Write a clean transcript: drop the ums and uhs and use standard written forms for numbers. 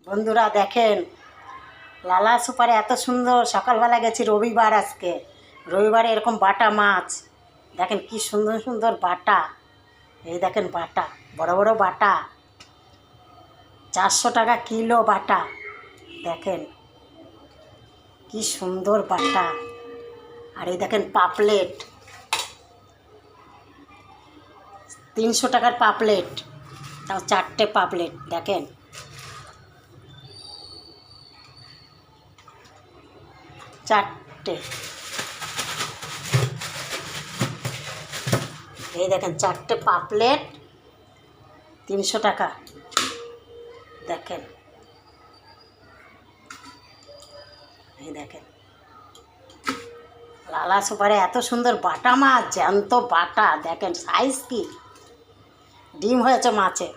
বন্ধুরা দেখেন, লালা সুপারে এত সুন্দর। সকালবেলা গেছি, রবিবার আজকে, রবিবারে এরকম বাটা মাছ দেখেন, কি সুন্দর সুন্দর বাটা। এই দেখেন বাটা, বড় বড় বাটা, 400 টাকা কিলো বাটা। দেখেন কি সুন্দর বাটা। আর এই দেখেন পাপলেট, 300 টাকার পাপলেট, তাও 4টে পাপলেট। দেখেন চারটে, এই দেখেন 4টে পাপলেট, 300 টাকা। দেখেন, এই দেখেন লালা সুপারে এত সুন্দর বাটা মাছ, জ্যান্ত বাটা। দেখেন সাইজ কি, ডিম হয়েছে মাছে।